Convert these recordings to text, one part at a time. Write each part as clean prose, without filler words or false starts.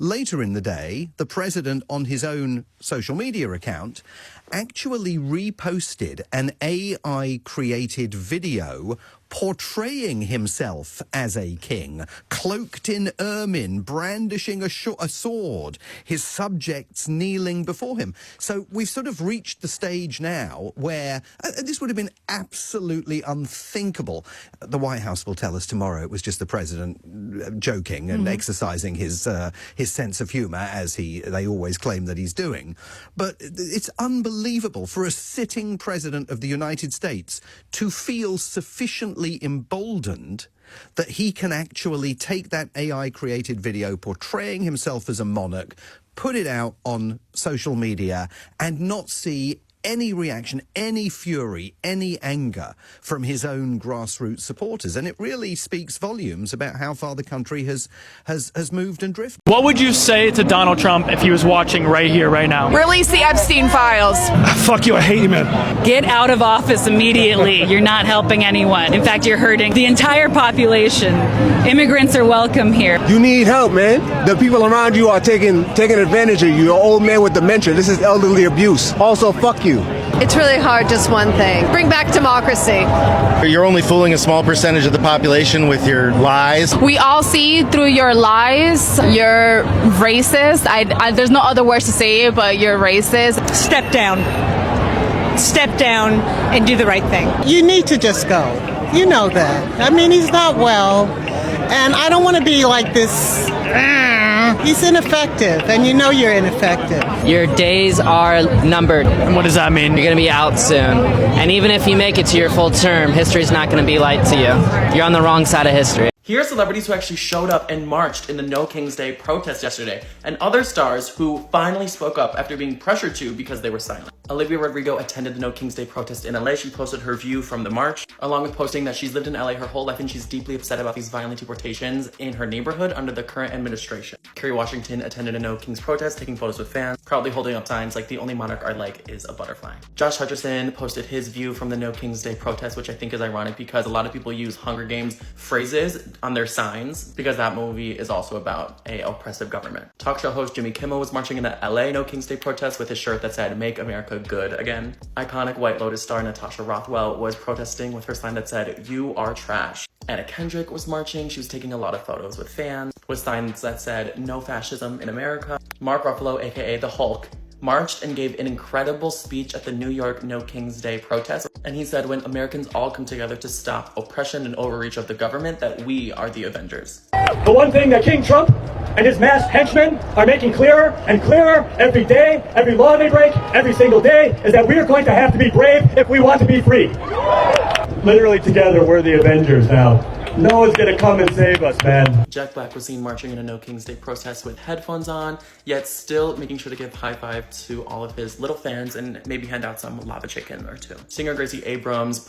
Later in the day, the president on his own social media account actually reposted an AI-created video portraying himself as a king, cloaked in ermine, brandishing a sword, his subjects kneeling before him. So we've sort of reached the stage now where this would have been absolutely unthinkable. The White House will tell us tomorrow it was just the president joking and exercising his sense of humour, as they always claim that he's doing. But it's unbelievable for a sitting president of the United States to feel sufficiently emboldened that he can actually take that AI-created video portraying himself as a monarch, put it out on social media, and not see any reaction, any fury, any anger from his own grassroots supporters. And it really speaks volumes about how far the country has moved and drifted. What would you say to Donald Trump if he was watching right here, right now? Release the Epstein files. Fuck you, I hate you, man. Get out of office immediately. You're not helping anyone. In fact, you're hurting the entire population. Immigrants are welcome here. You need help, man. The people around you are taking advantage of you. You're an old man with dementia. This is elderly abuse. Also, fuck you. It's really hard, just one thing. Bring back democracy. You're only fooling a small percentage of the population with your lies. We all see through your lies. You're racist. There's no other words to say it, but you're racist. Step down. Step down and do the right thing. You need to just go. You know that. I mean, he's not well. And I don't want to be like this. He's ineffective, and you know you're ineffective. Your days are numbered. And what does that mean? You're going to be out soon. And even if you make it to your full term, history's not going to be light to you. You're on the wrong side of history. Here are celebrities who actually showed up and marched in the No King's Day protest yesterday, and other stars who finally spoke up after being pressured to because they were silent. Olivia Rodrigo attended the No King's Day protest in LA. She posted her view from the march, along with posting that she's lived in LA her whole life and she's deeply upset about these violent deportations in her neighborhood under the current administration. Kerry Washington attended a No King's protest, taking photos with fans, proudly holding up signs like "The only monarch I like is a butterfly." Josh Hutcherson posted his view from the No King's Day protest, which I think is ironic because a lot of people use Hunger Games phrases on their signs because that movie is also about a oppressive government. Talk show host Jimmy Kimmel was marching in the LA No King's Day protest with his shirt that said "Make America Good Again." Iconic White Lotus star Natasha Rothwell was protesting with her sign that said "You are trash." Anna Kendrick was marching. She was taking a lot of photos with fans with signs that said "No fascism in America." Mark Ruffalo, aka the Hulk, marched and gave an incredible speech at the New York No King's Day protest. And he said when Americans all come together to stop oppression and overreach of the government, that we are the Avengers. The one thing that King Trump and his masked henchmen are making clearer and clearer every day, every law they break, every single day, is that we are going to have to be brave if we want to be free. Literally together, we're the Avengers now. No one's gonna come and save us, man. Jack Black was seen marching in a No King's Day protest with headphones on, yet still making sure to give high five to all of his little fans and maybe hand out some lava chicken or two. Singer Gracie Abrams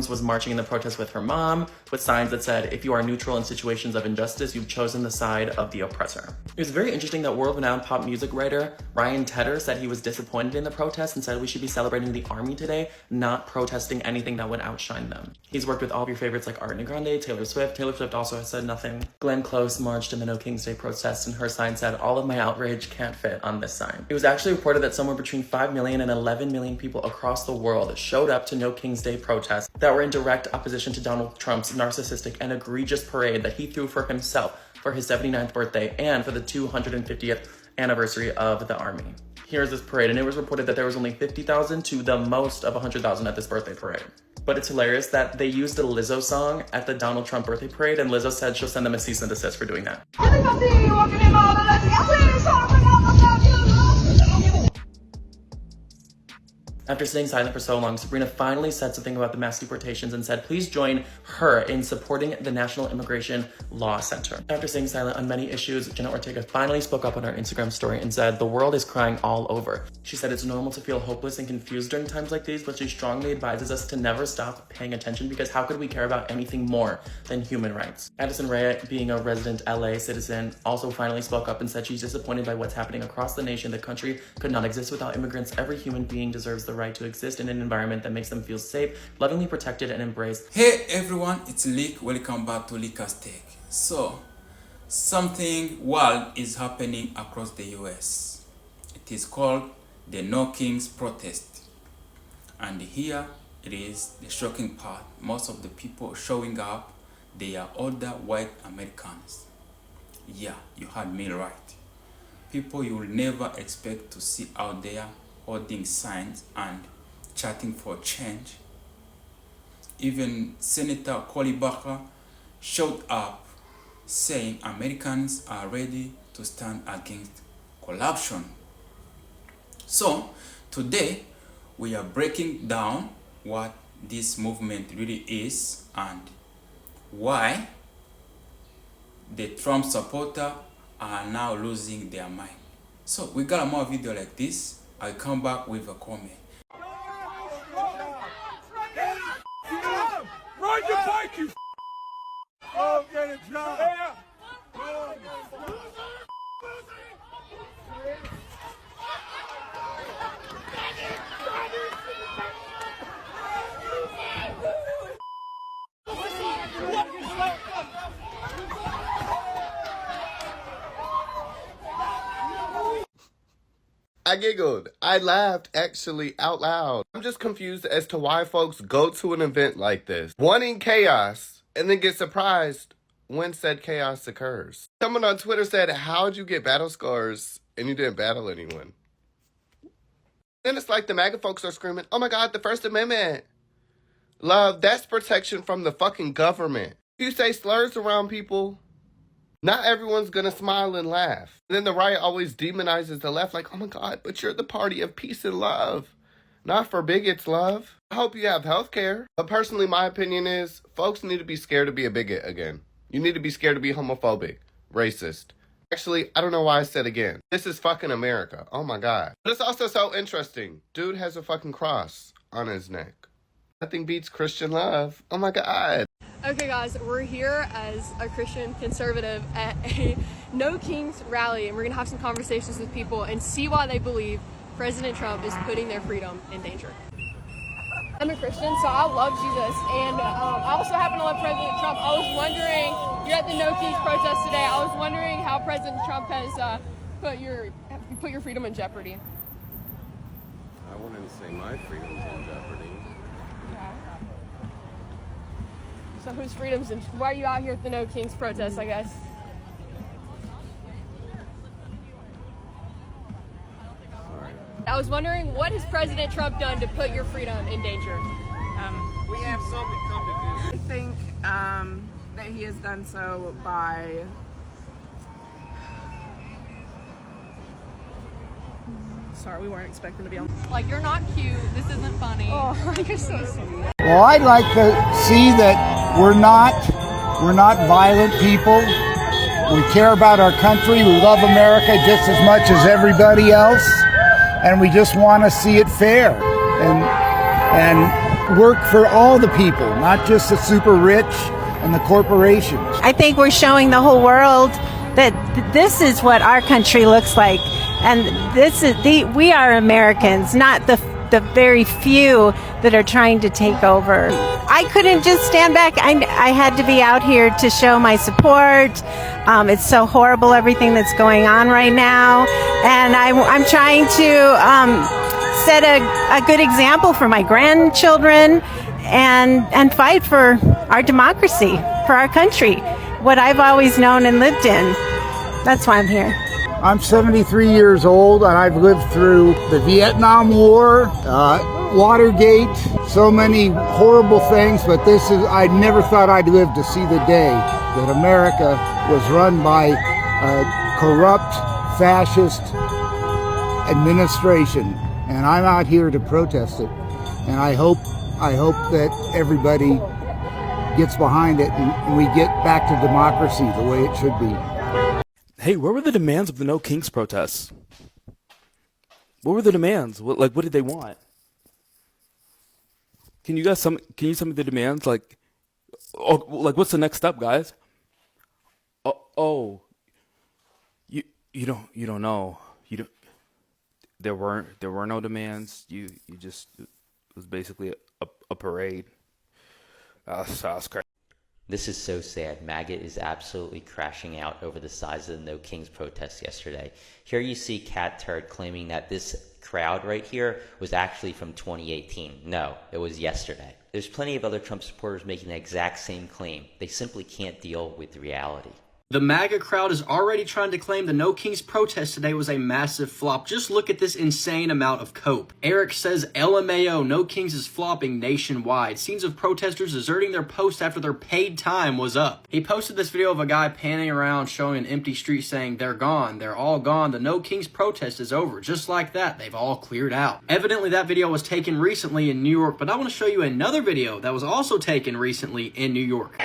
was marching in the protest with her mom with signs that said, "If you are neutral in situations of injustice, you've chosen the side of the oppressor." It was very interesting that world-renowned pop music writer Ryan Tedder said he was disappointed in the protest and said we should be celebrating the army today, not protesting anything that would outshine them. He's worked with all of your favorites like Ariana Grande, Taylor Swift. Taylor Swift also has said nothing. Glenn Close marched in the No King's Day protest and her sign said, "All of my outrage can't fit on this sign." It was actually reported that somewhere between 5 million and 11 million people across the world showed up to No King's Day protests that were in direct opposition to Donald Trump's narcissistic and egregious parade that he threw for himself for his 79th birthday and for the 250th anniversary of the army. Here's this parade, and it was reported that there was only 50,000 to the most of 100,000 at this birthday parade. But it's hilarious that they used a Lizzo song at the Donald Trump birthday parade, and Lizzo said she'll send them a cease and desist for doing that. After staying silent for so long, Sabrina finally said something about the mass deportations and said, please join her in supporting the National Immigration Law Center. After staying silent on many issues, Jenna Ortega finally spoke up on her Instagram story and said, the world is crying all over. She said it's normal to feel hopeless and confused during times like these, but she strongly advises us to never stop paying attention because how could we care about anything more than human rights? Addison Rae, being a resident LA citizen, also finally spoke up and said she's disappointed by what's happening across the nation. The country could not exist without immigrants. Every human being deserves the right to exist in an environment that makes them feel safe, lovingly protected, and embraced. Hey everyone, it's Leek. Welcome back to Leeka's Take. So, Something wild is happening across the US. It is called the No Kings protest. And here it is the shocking part. Most of the people showing up, they are older white Americans. Yeah, you heard me right. People you will never expect to see out there holding signs and chatting for change. Even Senator Cory Booker showed up saying Americans are ready to stand against corruption. So today we are breaking down what this movement really is and why the Trump supporters are now losing their mind. So we got a more video like this. I'll come back with a comment. Ride your bike, you go get a job. I giggled. I laughed actually out loud. I'm just confused as to why folks go to an event like this, wanting chaos, and then get surprised when said chaos occurs. Someone on Twitter said, how'd you get battle scars and you didn't battle anyone? Then it's like the MAGA folks are screaming, oh my God, the First Amendment. Love, that's protection from the fucking government. If you say slurs around people, not everyone's gonna smile and laugh. And then the right always demonizes the left like, oh my God, but you're the party of peace and love. Not for bigots, love. I hope you have health care. But personally, my opinion is, folks need to be scared to be a bigot again. You need to be scared to be homophobic, racist. Actually, I don't know why I said again. This is fucking America. Oh my God. But it's also so interesting. Dude has a fucking cross on his neck. Nothing beats Christian love. Oh my God. Okay guys, we're here as a Christian conservative at a No Kings rally, and we're gonna have some conversations with people and see why they believe President Trump is putting their freedom in danger. I'm a Christian, so I love Jesus, and I also happen to love President Trump. I was wondering, you're at the No Kings protest today, I was wondering how President Trump has put your freedom in jeopardy. I wouldn't say my freedom's in jeopardy. So whose freedoms and why are you out here at the No Kings protest, I guess? Sorry. I was wondering, what has President Trump done to put your freedom in danger? We have something come to do. I think that he has done so by sorry, we weren't expecting to be on. Like, you're not cute. This isn't funny. Oh, you're so sweet. Well, I'd like to see that we're not violent people. We care about our country. We love America just as much as everybody else, and we just want to see it fair and work for all the people, not just the super rich and the corporations. I think we're showing the whole world that this is what our country looks like. And we are Americans, not the very few that are trying to take over. I couldn't just stand back. I had to be out here to show my support. It's so horrible, everything that's going on right now. And I'm trying to set a good example for my grandchildren and fight for our democracy, for our country, what I've always known and lived in. That's why I'm here. I'm 73 years old, and I've lived through the Vietnam War, Watergate, so many horrible things, but I never thought I'd live to see the day that America was run by a corrupt, fascist administration, and I'm out here to protest it, and I hope that everybody gets behind it and we get back to democracy the way it should be. Hey, what were the demands of the No Kings protests? What were the demands? What did they want? Can you tell me the demands? What's the next step, guys? You don't know. There were no demands. You just, it was basically a parade. That's crazy. This is so sad. MAGA is absolutely crashing out over the size of the No Kings protest yesterday. Here you see Cat Turd claiming that this crowd right here was actually from 2018. No, it was yesterday. There's plenty of other Trump supporters making the exact same claim. They simply can't deal with reality. The MAGA crowd is already trying to claim the No Kings protest today was a massive flop. Just look at this insane amount of cope. Eric says, LMAO, No Kings is flopping nationwide. Scenes of protesters deserting their post after their paid time was up. He posted this video of a guy panning around showing an empty street saying, they're gone, they're all gone, the No Kings protest is over. Just like that, they've all cleared out. Evidently that video was taken recently in New York, but I want to show you another video that was also taken recently in New York.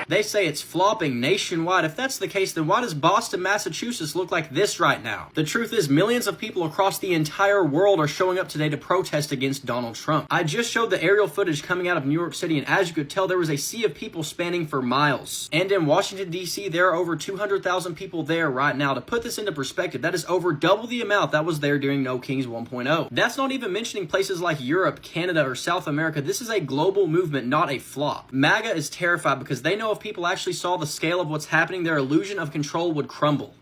They say it's flopping nationwide. If that's the case, then why does Boston, Massachusetts look like this right now? The truth is, millions of people across the entire world are showing up today to protest against Donald Trump. I just showed the aerial footage coming out of New York City, and as you could tell, there was a sea of people spanning for miles. And in Washington, D.C., there are over 200,000 people there right now. To put this into perspective, that is over double the amount that was there during No Kings 1.0. That's not even mentioning places like Europe, Canada, or South America. This is a global movement, not a flop. MAGA is terrified because they know if people actually saw the scale of what's happening, their illusion of control would crumble.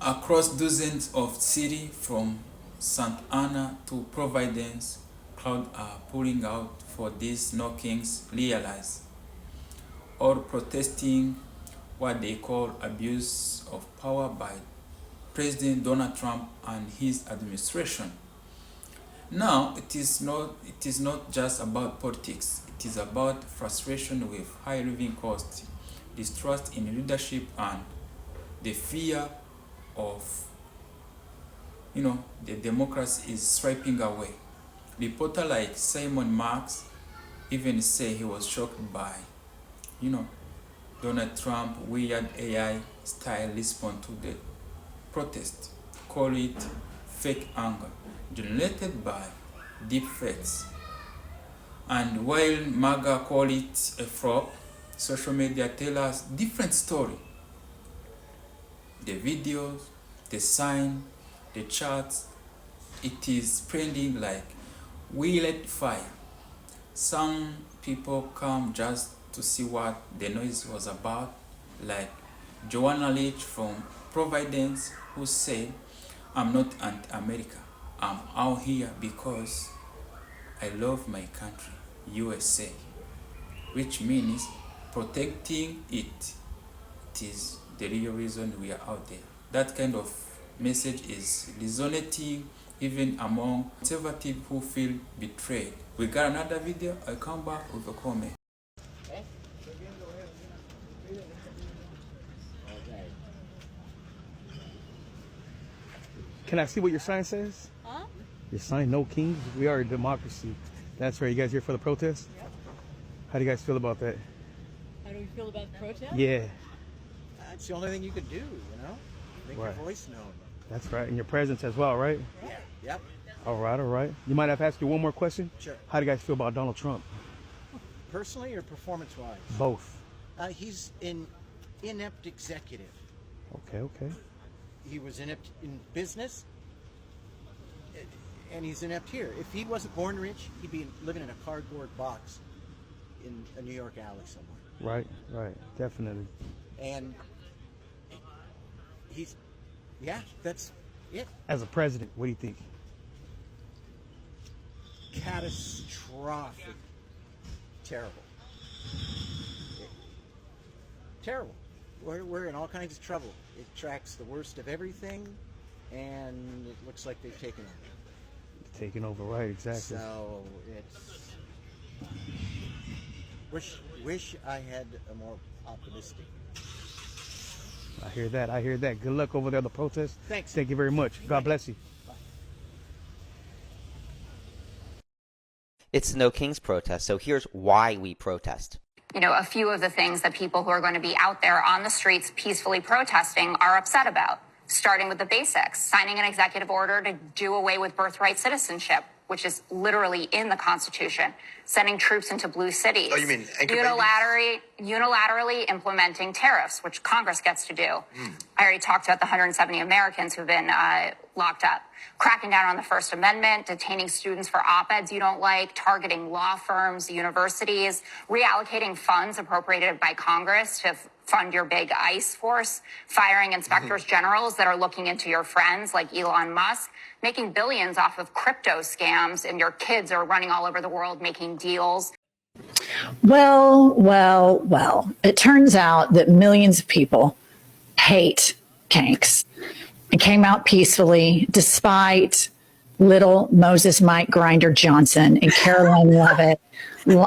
Across dozens of cities from Santa Ana to Providence, crowds are pulling out for these No Kings realize, or protesting what they call abuse of power by President Donald Trump and his administration. Now, it is not just about politics. It is about frustration with high living costs, distrust in leadership, and the fear of, the democracy is stripping away. Reporter like Simon Marks even say he was shocked by, Donald Trump weird AI style response to the protest, call it fake anger generated by deepfakes. And while MAGA call it a flop, social media tell us different story. The videos, the sign, the charts, it is spreading like wildfire. Some people come just to see what the noise was about, like Joanna Leach from Providence, who said, I'm not anti-America. I'm out here because I love my country, USA, which means protecting it. It is the real reason we are out there. That kind of message is resonating even among conservatives who feel betrayed. We got another video. I'll come back with a comment. Can I see what your sign says? Huh? Your sign, No Kings. We are a democracy. That's right. You guys here for the protest? Yep. How do you guys feel about that? How do we feel about the protest? Yeah. It's the only thing you could do, Make your voice known. That's right. And your presence as well, right? Yeah. Yep. All right. You might have to ask you one more question? Sure. How do you guys feel about Donald Trump? Personally or performance-wise? Both. He's an inept executive. Okay. He was inept in business, and he's inept here. If he wasn't born rich, he'd be living in a cardboard box in a New York alley somewhere. Right. Definitely. And that's it. As a president, what do you think? Catastrophic. Terrible. We're in all kinds of trouble. It tracks the worst of everything, and it looks like they've taken over. Taking over, right? Exactly. So it's wish I had a more optimistic. I hear that. Good luck over there on the protest. Thanks. Thank you very much. God bless you. It's the No Kings protest, so here's why we protest. A few of the things that people who are going to be out there on the streets peacefully protesting are upset about, starting with the basics, signing an executive order to do away with birthright citizenship, which is literally in the Constitution, sending troops into blue cities. Oh, you mean unilaterally implementing tariffs, which Congress gets to do. I already talked about the 170 Americans who've been locked up, cracking down on the First Amendment, detaining students for op-eds you don't like, targeting law firms, universities, reallocating funds appropriated by Congress to fund your big ICE force, firing inspectors generals that are looking into your friends like Elon Musk, making billions off of crypto scams, and your kids are running all over the world making deals. Well. It turns out that millions of people hate Kanks and came out peacefully despite little Moses Mike Grinder Johnson and Caroline Leavitt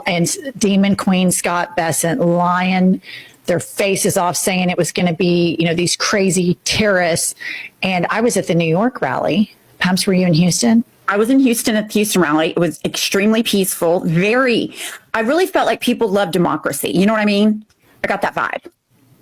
and Demon Queen Scott Bessent lying their faces off saying it was going to be, these crazy terrorists. And I was at the New York rally. Pumps, were you in Houston? I was in Houston at the Houston rally. It was extremely peaceful. I really felt like people love democracy. You know what I mean? I got that vibe.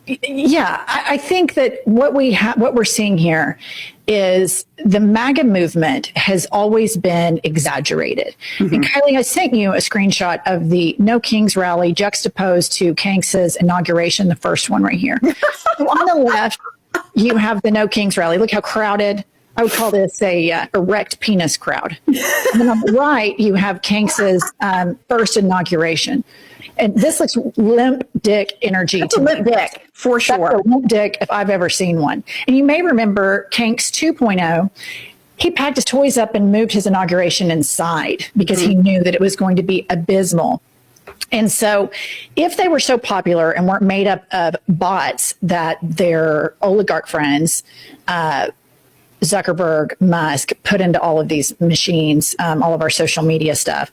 Yeah, I think that what we're seeing here is the MAGA movement has always been exaggerated. Mm-hmm. And Kylie, I sent you a screenshot of the No Kings rally juxtaposed to Kanks's inauguration, the first one right here. So on the left, you have the No Kings rally. Look how crowded. I would call this a erect penis crowd. And then on the right, you have Kanks's first inauguration. And this looks limp dick energy. That's a limp dick, for sure. That's a limp dick if I've ever seen one. And you may remember Kanks 2.0. He packed his toys up and moved his inauguration inside because he knew that it was going to be abysmal. And so if they were so popular and weren't made up of bots that their oligarch friends, Zuckerberg, Musk, put into all of these machines, all of our social media stuff,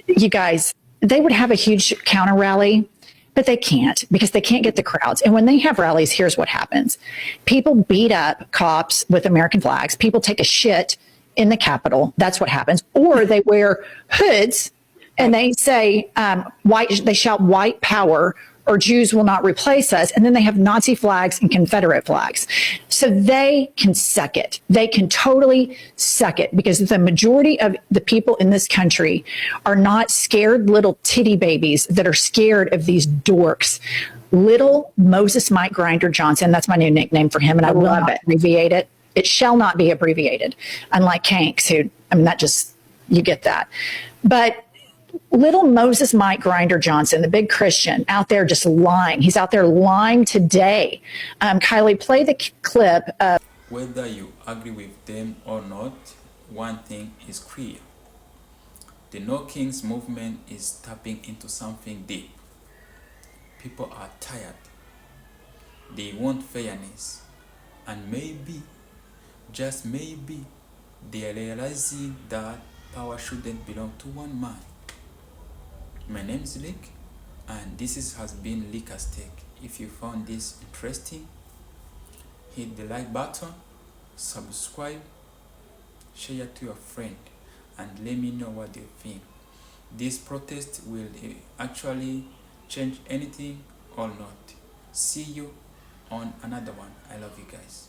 you guys, they would have a huge counter rally, but they can't because they can't get the crowds. And when they have rallies, here's what happens. People beat up cops with American flags. People take a shit in the Capitol. That's what happens. Or they wear hoods and they say, they shout white power or Jews will not replace us. And then they have Nazi flags and Confederate flags. So they can suck it. They can totally suck it because the majority of the people in this country are not scared little titty babies that are scared of these dorks. Little Moses Mike Grinder Johnson, that's my new nickname for him, and I will not abbreviate it. It shall not be abbreviated, unlike Kanks, you get that. But little Moses Mike Grinder Johnson, the big Christian, out there just lying. He's out there lying today. Kylie, play the clip. Whether you agree with them or not, one thing is clear. The No Kings movement is tapping into something deep. People are tired. They want fairness. And maybe, just maybe, they are realizing that power shouldn't belong to one man. My name is Lick, and has been Licker's Take. If you found this interesting, hit the like button, subscribe, share it to your friend, and let me know what you think. This protest will actually change anything or not. See you on another one. I love you guys.